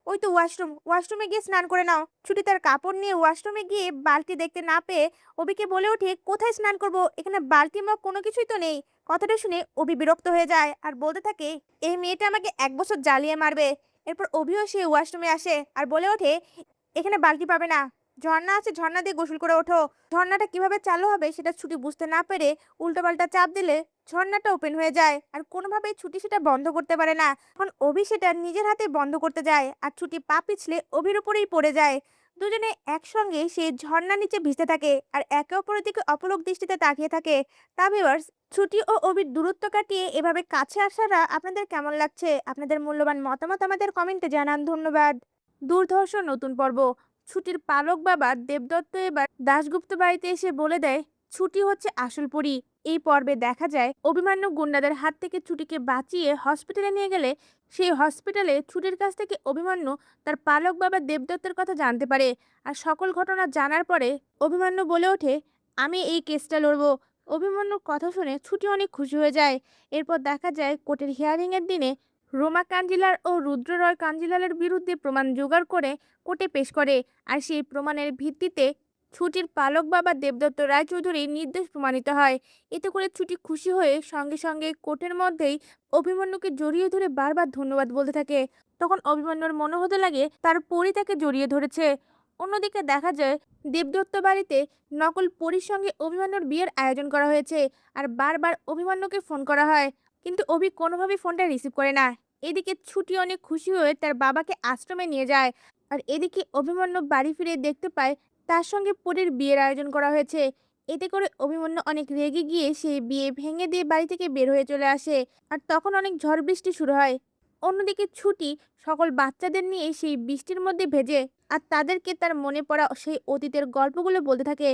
ওই তো ওয়াশরুমে গিয়ে স্নান করে নাও। ছুটি তার কাপড় নিয়ে ওয়াশরুমে গিয়ে বালতি দেখতে না পেয়ে অভিকে বলে ওঠে, কোথায় স্নান করব, এখানে বালতি মগ কোনো কিছুই তো নেই। কথাটা শুনে অভি বিরক্ত হয়ে যায় আর বলতে থাকে, এই মেয়েটা আমাকে 1 বছর জ্বালিয়ে মারবে। এরপর অভিও সে ওয়াশরুমে আসে আর বলে ওঠে, এখানে বালতি পাবে না, ঝর্ণা আছে, ঝর্ণা দিয়ে গোসল করে ওঠো। ঝর্ণাটা কিভাবে চালু হবে সেটা ছুটি বুঝতে না পেরে উল্টোপাল্টা চাপ দিলে ঝর্ণাটা ওপেন হয়ে যায় আর কোনোভাবেই ছুটি সেটা বন্ধ করতে পারে না। এখন অভি সেটা নিজের হাতে বন্ধ করতে যায় আর ছুটি পা পিছলে অভির উপরেই পড়ে যায়। দুজনে একসঙ্গে সেই ঝর্ণার নিচে ভিজতে থাকে আর একে অপরের দিকে অপলক দৃষ্টিতে তাকিয়ে থাকে। তা ভিউয়ার্স, ছুটি ও অভির দূরত্ব কাটিয়ে এভাবে কাছে আসাটা আপনাদের কেমন লাগছে? আপনাদের মূল্যবান মতামত আমাদের কমেন্টে জানান। ধন্যবাদ। দুর্ধর্ষ নতুন পর্ব। ছুটির পালক বাবা দেবদত্ত এবার দাশগুপ্ত বাড়িতে এসে বলে দেয়, ছুটি হচ্ছে আসল পরী। এই পর্বে দেখা যায় অভিমান্যু গুন্ডাদের হাত থেকে ছুটিকে বাঁচিয়ে হসপিটালে নিয়ে গেলে সেই হসপিটালে ছুটির কাছ থেকে অভিমান্যু তার পালক বাবা দেবদত্তের কথা জানতে পারে। আর সকল ঘটনা জানার পরে অভিমান্যু বলে ওঠে, আমি এই কেসটা লড়বো। অভিমন্যুর কথা শুনে ছুটি অনেক খুশি হয়ে যায়। এরপর দেখা যায় কোর্টের হিয়ারিং এর দিনে রোমা কাঞ্জিলার ও রুদ্র রয় কাঞ্জিলালের বিরুদ্ধে প্রমাণ জোগাড় করে কোর্টে পেশ করে। আর সেই প্রমাণের ভিত্তিতে ছুটির পালক বাবা দেবদত্ত রায়চৌধুরীর নির্দোষ প্রমাণিত হয়। এতে করে ছুটি খুশি হয়ে সঙ্গে সঙ্গে কোর্টের মধ্যেই অভিমন্যুকে জড়িয়ে ধরে বারবার ধন্যবাদ বলতে থাকে। তখন অভিমন্যুর মনে হতে লাগে তার পরী তাকে জড়িয়ে ধরেছে। অন্যদিকে দেখা যায় দেবদত্ত বাড়িতে নকল পরীর সঙ্গে অভিমন্যুর বিয়ের আয়োজন করা হয়েছে আর বারবার অভিমন্যুকে ফোন করা হয়, কিন্তু অভি কোনোভাবেই ফোনটা রিসিভ করে না। এদিকে ছুটি অনেক খুশি হয়ে তার বাবাকে আশ্রমে নিয়ে যায়। আর এদিকে অভিমন্যু বাড়ি ফিরে দেখতে পায় তার সঙ্গে পরীর বিয়ের আয়োজন করা হয়েছে। এতে করে অভিমন্যু অনেক রেগে গিয়ে সেই বিয়ে ভেঙে দিয়ে বাড়ি থেকে বের হয়ে চলে আসে। আর তখন অনেক ঝড় বৃষ্টি শুরু হয়। অন্যদিকে ছুটি সকল বাচ্চাদের নিয়ে সেই বৃষ্টির মধ্যে ভেজে আর তাদেরকে তার মনে পড়া সেই অতীতের গল্পগুলো বলতে থাকে।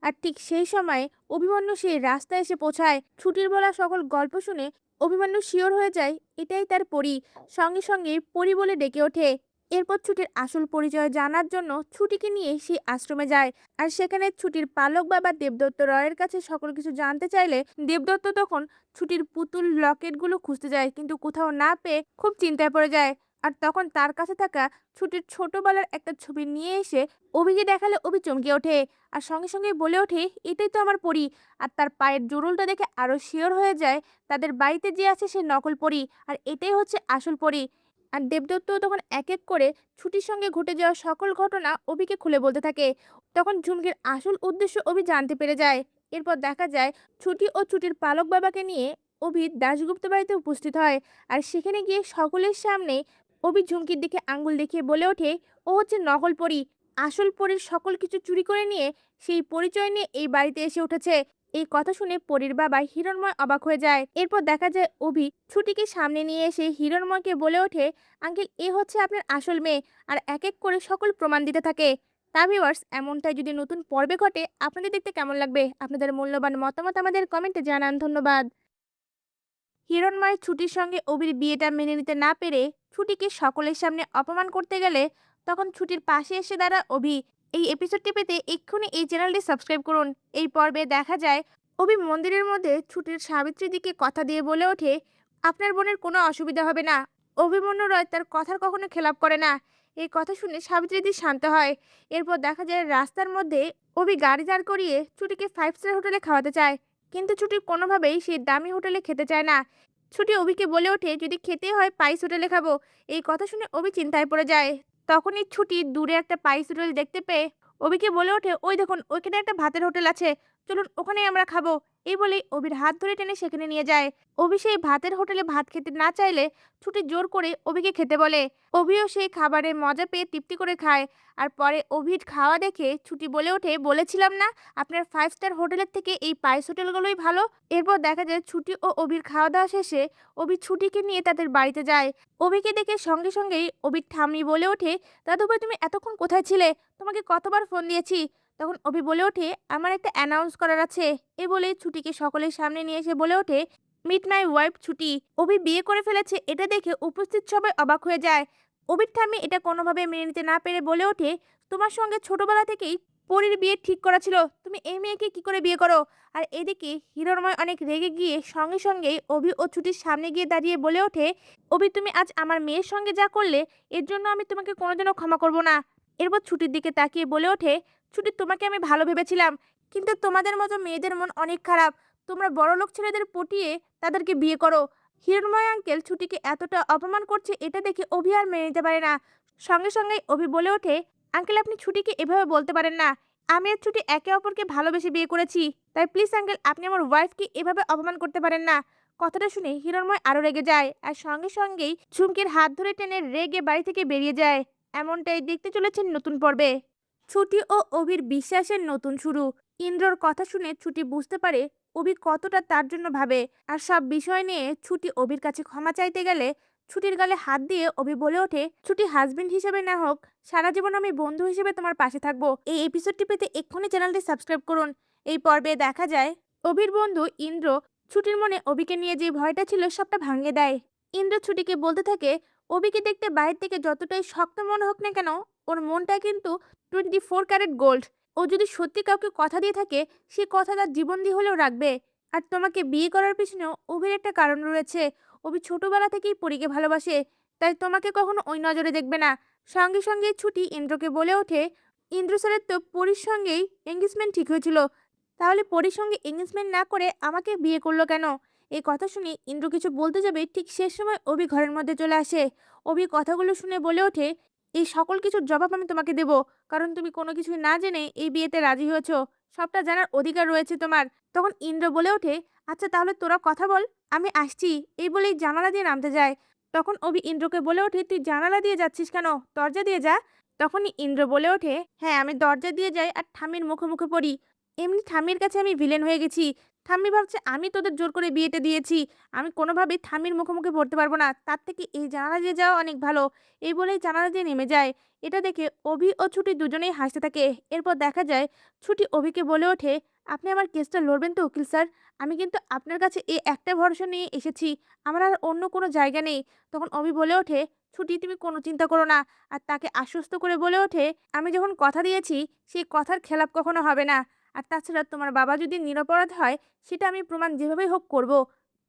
আর ঠিক সেই সময় অভিমন্যু সেই রাস্তায় এসে পৌঁছায়। ছুটির বলা সকল গল্প শুনে অভিমন্যু শিওর হয়ে যায় এটাই তার পরী। সঙ্গে সঙ্গে পরী বলে ডেকে ওঠে। এরপর ছুটির আসল পরিচয় জানার জন্য ছুটিকে নিয়ে সেই আশ্রমে যায়। আর সেখানে ছুটির পালক বাবা দেবদত্ত রয়ের কাছে সকল কিছু জানতে চাইলে দেবদত্ত তখন ছুটির পুতুল লকেটগুলো খুঁজতে যায়, কিন্তু কোথাও না পেয়ে খুব চিন্তায় পড়ে যায়। আর তখন তার কাছে থাকা ছুটির ছোটবেলার একটা ছবি নিয়ে এসে অভিকে দেখালে অভি চমকে ওঠে আর সঙ্গে সঙ্গে বলে ওঠে, এটাই তো আমার পরী। আর তার পায়ের জোড়লটা দেখে আরো শিওর হয়ে যায় তাদের বাড়িতে যে আছে সে নকল পরী আর এটাই হচ্ছে আসল পরী। আর দেবদত্ত তখন এক এক করে ছুটির সঙ্গে ঘটে যাওয়া সকল ঘটনা অভিকে খুলে বলতে থাকে। তখন ঝুমকির আসল উদ্দেশ্য অভি জানতে পেরে যায়। এরপর দেখা যায় ছুটি ও ছুটির পালক বাবাকে নিয়ে অভি দাশগুপ্ত বাড়িতে উপস্থিত হয়। আর সেখানে গিয়ে সকলের সামনে অভি ঝুমকির দিকে আঙ্গুল দেখিয়ে বলে ওঠে, ও হচ্ছে নকল পরী। আসল পরীর সকল কিছু চুরি করে নিয়ে সেই পরিচয় নিয়ে এই বাড়িতে এসে উঠেছে। এই কথা শুনে পরীর বাবা হিরণময় অবাক হয়ে যায়। এরপর দেখা যায় অভি ছুটিকে সামনে নিয়ে এসে হিরণময়কে বলে ওঠে, আঙ্কেল এ হচ্ছে আপনার আসল মেয়ে। আর এক এক করে সকল প্রমাণ দিতে থাকে। তা ভিউয়ার্স, এমনটাই যদি নতুন পর্বে ঘটে আপনাদের দেখতে কেমন লাগবে? আপনাদের মূল্যবান মতামত আমাদের কমেন্টে জানান। ধন্যবাদ। হিরণময় ছুটির সঙ্গে অভির বিয়েটা মেনে নিতে না পেরে ছুটিকে সকলের সামনে অপমান করতে গেলে তখন ছুটির পাশে এসে দাঁড়া অভি। এই এপিসোডটি পেতে এক্ষুনি এই চ্যানেলটি সাবস্ক্রাইব করুন। এই পর্বে দেখা যায় অভি মন্দিরের মধ্যে ছুটির সাবিত্রীর দিকে কথা দিয়ে বলে ওঠে, আপনার বোনের কোনো অসুবিধা হবে না। অভিমন্যু রয় তার কথার কখনো খেলাপ করে না। এই কথা শুনে সাবিত্রীদি শান্ত হয়। এরপর দেখা যায় রাস্তার মধ্যে অভি গাড়ি দাঁড় করিয়ে ছুটিকে 5 স্টার হোটেলে খাওয়াতে চায়, কিন্তু ছুটি কোনোভাবেই সেই দামি হোটেলে খেতে চায় না। ছুটি অভিকে বলে ওঠে, যদি খেতে হয় পাইস হোটেলে খাবো। এই কথা শুনে অভি চিন্তায় পড়ে যায়। তখনই ছুটি দূরে একটা পাইস হোটেল দেখতে পেয়ে অভিকে বলে ওঠে, ওই দেখুন ওইখানে একটা ভাতের হোটেল আছে, চলুন ওখানেই আমরা খাবো। এই বলেই অভির হাত ধরে টেনে সেখানে নিয়ে যায়। অভি সেই ভাতের হোটেলে ভাত খেতে না চাইলে ছুটি জোর করে অভিকে খেতে বলে। অভিও সেই খাবারের মজা পেয়ে তৃপ্তি করে খায়। আর পরে অভির খাওয়া দেখে ছুটি বলে ওঠে, বলেছিলাম না আপনার 5 স্টার হোটেলের থেকে এই পাইস হোটেলগুলোই ভালো। এরপর দেখা যায় ছুটি ও অভির খাওয়া দাওয়া শেষে অভি ছুটিকে নিয়ে তাদের বাড়িতে যায়। অভিকে দেখে সঙ্গে সঙ্গেই অভির ঠাম্মি বলে ওঠে, দাদুভাই তুমি এতক্ষণ কোথায় ছিলে? তোমাকে কতবার ফোন দিয়েছি। তখন অভি বলে ওঠে, আমার একটা অ্যানাউন্স করার আছে। এ বলে ছুটিকে সকলের সামনে নিয়ে এসে বলে ওঠে, মিট মাই ওয়াইফ ছুটি। অভি বিয়ে করে ফেলেছে এটা দেখে উপস্থিত সবাই অবাক হয়ে যায়। অভির ঠাম্মি এটা কোনোভাবে মেনে নিতে না পেরে বলে ওঠে, তোমার সঙ্গে ছোটবেলা থেকেই পরীর বিয়ে ঠিক করা ছিল, তুমি এই মেয়েকে কি করে বিয়ে করো? আর এদিকে হিরণময় অনেক রেগে গিয়ে সঙ্গে সঙ্গেই অভি ও ছুটির সামনে গিয়ে দাঁড়িয়ে বলে ওঠে, অভি তুমি আজ আমার মেয়ের সঙ্গে যা করলে এর জন্য আমি তোমাকে কোনোদিনও ক্ষমা করব না। এরপর ছুটির দিকে তাকিয়ে বলে ওঠে, ছুটি তোমাকে আমি ভালো ভেবেছিলাম, কিন্তু তোমাদের মতো মেয়েদের মন অনেক খারাপ। তোমরা বড়লোক ছেলেদের পটিয়ে তাদেরকে বিয়ে করো। হিরণময় আঙ্কেল ছুটিকে এতটা অপমান করছে এটা দেখে অভি আর মেনে নিতে পারে না। সঙ্গে সঙ্গেই অভি বলে ওঠে, আঙ্কেল আপনি ছুটিকে এভাবে বলতে পারেন না। আমি আর ছুটি একে অপরকে ভালোবেসে বিয়ে করেছি, তাই প্লিজ আঙ্কেল আপনি আমার ওয়াইফকে এভাবে অপমান করতে পারেন না। কথাটা শুনে হিরণময় আরো রেগে যায় আর সঙ্গে সঙ্গেই ঝুমকির হাত ধরে টেনে রেগে বাড়ি থেকে বেরিয়ে যায়। এমনটাই দেখতে চলেছেন নতুন পর্বে। ছুটি ও অভির বিশ্বাসের নতুন শুরু। ইন্দ্রর কথা শুনে ছুটি বুঝতে পারে অভি কতটা তার জন্য ভাবে, আর সব বিষয় নিয়ে ছুটি অভির কাছে ক্ষমা চাইতে গেলে ছুটির গালে হাত দিয়ে অভি বলে ওঠে, ছুটি হাজবেন্ড হিসেবে না হোক, সারা জীবন আমি বন্ধু হিসেবে তোমার পাশে থাকবো। এই এপিসোডটি পেতে এক্ষুনি চ্যানেলটি সাবস্ক্রাইব করুন। এই পর্বে দেখা যায় অভির বন্ধু ইন্দ্র ছুটির মনে অভিকে নিয়ে যে ভয়টা ছিল সবটা ভাঙিয়ে দেয়। ইন্দ্র ছুটিকে বলতে থাকে, অভিকে দেখতে বাইরে থেকে যতটাই শক্ত মনে হোক না কেন, ওর মনটা কিন্তু 24 ক্যারেট গোল্ড। ও যদি সত্যি কাউকে কথা দিয়ে থাকে সে কথা তার জীবন দিয়ে হলেও রাখবে। আর তোমাকে বিয়ে করার পিছনেও অভির একটা কারণ রয়েছে। অভি ছোটবেলা থেকেই পরীকে ভালোবাসে, তাই তোমাকে কখনো ওই নজরে দেখবে না। সঙ্গে সঙ্গে ছুটি ইন্দ্রকে বলে ওঠে, ইন্দ্র স্যারের তো পরীর সঙ্গেই এঙ্গেজমেন্ট ঠিক হয়েছিল, তাহলে পরীর সঙ্গে এঙ্গেজমেন্ট না করে আমাকে বিয়ে করলো কেন? এই কথা শুনে ইন্দ্র কিছু বলতে যাবে ঠিক শেষ সময় অভি ঘরের মধ্যে চলে আসে। অভি কথাগুলো শুনে বলে ওঠে, এই সকল কিছুর জবাব আমি তোমাকে দেব, কারণ তুমি কোনো কিছু না জেনে এই বিয়েতে রাজি হয়েছো। সবটা জানার অধিকার রয়েছে তোমার। তখন ইন্দ্র বলে ওঠে, আচ্ছা তাহলে তোরা কথা বল, আমি আসছি। এই বলেই জানালা দিয়ে নামতে যায়। তখন অভি ইন্দ্রকে বলে ওঠে, তুই জানালা দিয়ে যাচ্ছিস কেন? দরজা দিয়ে যা। তখনই ইন্দ্র বলে ওঠে, হ্যাঁ আমি দরজা দিয়ে যাই আর ঠাম্মির মুখে মুখে পড়ি। এমনি ঠাম্মির কাছে আমি ভিলেন হয়ে গেছি। ঠাম্মি ভাবছে আমি তোদের জোর করে বিয়েটা দিয়েছি। আমি কোনোভাবেই ঠাম্মির মুখে মুখে পড়তে পারবো না, তার থেকে এই জানালা দিয়ে যাওয়া অনেক ভালো। এই বলেই জানালা দিয়ে নেমে যায়। এটা দেখে অভি ও ছুটি দুজনেই হাসতে থাকে। এরপর দেখা যায় ছুটি অভিকে বলে ওঠে, আপনি আমার কেসটা লড়বেন তো উকিল স্যার? আমি কিন্তু আপনার কাছে এই একটা ভরসা নিয়ে এসেছি, আমার আর অন্য কোনো জায়গা নেই। তখন অভি বলে ওঠে, ছুটি তুমি কোনো চিন্তা করো না। আর তাকে আশ্বস্ত করে বলে ওঠে, আমি যখন কথা দিয়েছি সেই কথার খেলাপ কখনো হবে না। আর তাছাড়া তোমার বাবা যদি নিরপরাধ হয় সেটা আমি প্রমাণ যেভাবেই হোক করব।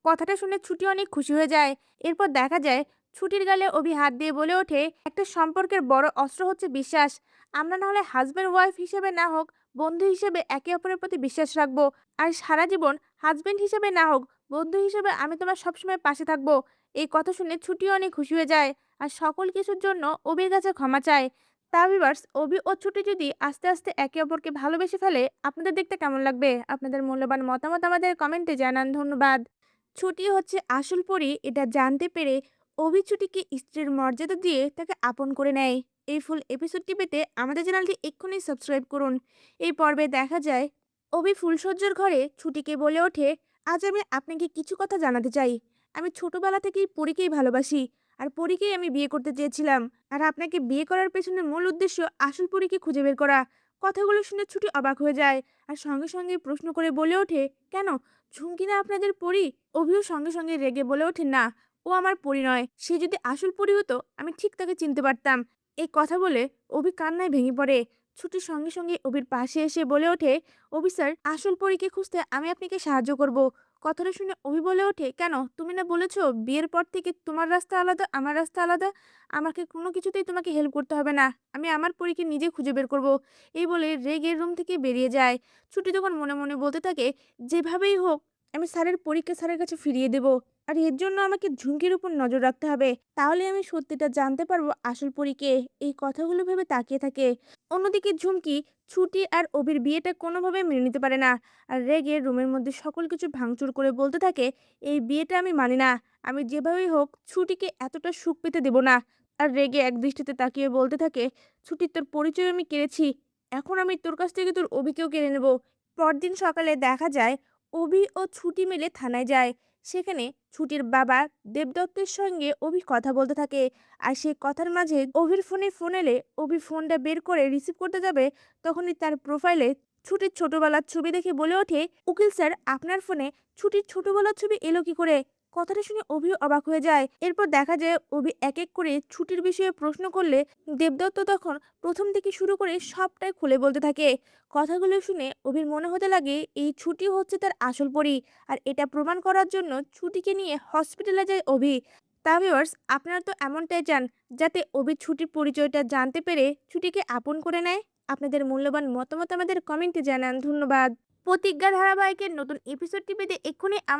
কথাটা শুনে ছুটি অনেক খুশি হয়ে যায়। এরপর দেখা যায় ছুটির গালে অভি হাত দিয়ে বলে ওঠে, একটা সম্পর্কের বড় অস্ত্র হচ্ছে বিশ্বাস। আমরা না হলে হাজব্যান্ড ওয়াইফ হিসেবে না হোক, বন্ধু হিসেবে একে অপরের প্রতি বিশ্বাস রাখবো। আর সারা জীবন হাজব্যান্ড হিসেবে না হোক, বন্ধু হিসেবে আমি তোমার সবসময় পাশে থাকবো। এই কথা শুনে ছুটি অনেক খুশি হয়ে যায় আর সকল কিছুর জন্য অভির কাছে ক্ষমা চায়। তা ভিউয়ার্স, অভি ও ছুটি যদি আস্তে আস্তে একে অপরকে ভালোবেসে ফেলে আপনাদের দেখতে কেমন লাগবে? আপনাদের মূল্যবান মতামত আমাদের কমেন্টে জানান। ধন্যবাদ। ছুটি হচ্ছে আসল পরী এটা জানতে পেরে অভি ছুটিকে স্ত্রীর মর্যাদা দিয়ে তাকে আপন করে নেয়। এই ফুল এপিসোডটি পেতে আমাদের চ্যানেলটি এক্ষুনি সাবস্ক্রাইব করুন। এই পর্বে দেখা যায় অভি ফুলসজ্জার ঘরে ছুটিকে বলে ওঠে, আজ আমি আপনাকে কিছু কথা জানাতে চাই। আমি ছোটবেলা থেকেই পরীকেই ভালোবাসি আর পরীকেই আমি বিয়ে করতে চেয়েছিলাম। আর আপনাকে বিয়ে করার পেছনে মূল উদ্দেশ্য আসল পরীকে খুঁজে বের করা। কথাগুলো শুনে ছুটি অবাক হয়ে যায় আর সঙ্গে সঙ্গে প্রশ্ন করে বলে ওঠে, কেন? ঝুমকি না আপনাদের পরী? অভিও সঙ্গে সঙ্গে রেগে বলে ওঠে, না ও আমার পরী নয়। সে যদি আসল পরী হতো আমি ঠিক তাকে চিনতে পারতাম। এই কথা বলে অভি কান্নায় ভেঙে পড়ে। ছুটির সঙ্গে সঙ্গে অভির পাশে এসে বলে ওঠে, অভি স্যার আসল পরীকে খুঁজতে আমি আপনাকে সাহায্য করব। কথাটা শুনে অভি বলে ওঠে, কেন? তুমি না বলেছো বিয়ের পর থেকে তোমার রাস্তা আলাদা আমার রাস্তা আলাদা? আমাকে কোনো কিছুতেই তোমাকে হেল্প করতে হবে না, আমি আমার পরীকে নিজে খুঁজে বের করব। এই বলে রেগে রুম থেকে বেরিয়ে যায়। ছুটি তখন মনে মনে বলতে থাকে, যেভাবেই হোক আমি স্যারের পরীক্ষা স্যারের কাছে ফিরিয়ে দেব। আর এর জন্য আমাকে ঝুঁকির উপর নজর রাখতে হবে, তাহলে আমি সত্যিটা জানতে পারবো আসল পরীকে। এই কথাগুলো ভেবে তাকিয়ে থাকে। অন্যদিকে ঝুমকি ছুটি আর অভির বিয়েটা কোনোভাবে মেনে নিতে পারে না আর রেগে রুমের মধ্যে সকল কিছু ভাঙচুর করে বলতে থাকে, এই বিয়েটা আমি মানি না। আমি যেভাবেই হোক ছুটিকে এতটা সুখ পেতে দেব না। আর রেগে এক দৃষ্টিতে তাকিয়ে বলতে থাকে, ছুটি তোর পরিচয় আমি কেড়েছি, এখন আমি তোর কাছ থেকে তোর অভিকেও কেড়ে নেব। পরদিন সকালে দেখা যায় অভি ও ছুটি মিলে থানায় যায়। সেখানে ছুটির বাবা দেবদত্তের সঙ্গে অভি কথা বলতে থাকে। আর সেই কথার মাঝে অভির ফোনে ফোন এলে অভি ফোনটা বের করে রিসিভ করতে যাবে, তখনই তার প্রোফাইলে ছুটির ছোটবেলার ছবি দেখে বলে ওঠে, উকিল স্যার আপনার ফোনে ছুটির ছোটবেলার ছবি এলো কি করে? কথাটা শুনে অভিও অবাক হয়ে যায়। এরপর দেখা যায় অভি এক এক করে ছুটির বিষয়ে প্রশ্ন করলে দেবদত্ত তখন প্রথম থেকে শুরু করে সবটাই খুলে বলতে থাকে। কথাগুলো শুনে অভির মনে হতে লাগে এই ছুটি হচ্ছে তার আসল পরী। আর এটা প্রমাণ করার জন্য ছুটিকে নিয়ে হসপিটালে যায় অভি। তা ভিউয়ার্স, আপনারা তো এমনটাই চান যাতে অভির ছুটির পরিচয়টা জানতে পেরে ছুটিকে আপন করে নেয়। আপনাদের মূল্যবান মতামত আমাদের কমেন্টে জানান। ধন্যবাদ। প্রতিজ্ঞা ধারাবাহিকের নতুন এপিসোডটি পেতে এক্ষুনি আমাদের